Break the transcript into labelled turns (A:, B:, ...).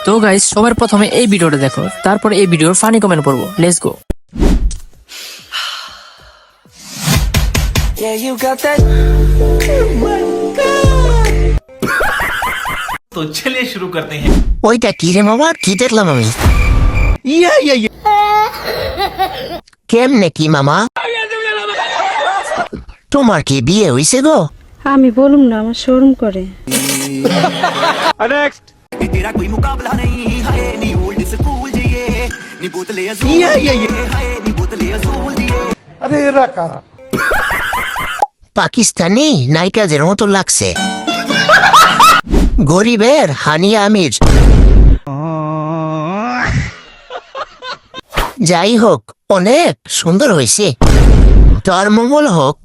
A: তো গাইস সবার প্রথমে এই ভিডিওটা দেখো, তারপর এই ভিডিওর ফানি কমেন্ট পড়বো। Let's go.
B: Yeah, you got that.
C: तो चलिए शुरू करते हैं।
D: ওইটা কি রে মামা, কি দেখলাম আমি? কেমনে কি মামা? তোমার কি বিয়ে হইছে গো?
E: আমি বলুম না, আমার শরম করে।
B: तेरा कोई मुकाबला नहीं है नी ओल्ड स्कूल जिए नी बोतले अज़ूल है नी बोतले अज़ूल दिए
D: পাকিস্তানি নায়িকাদের মতো লাগছে। গরিবের হানিয়া আমির। যাই হোক, অনেক সুন্দর হয়েছে। তোর মঙ্গল হোক।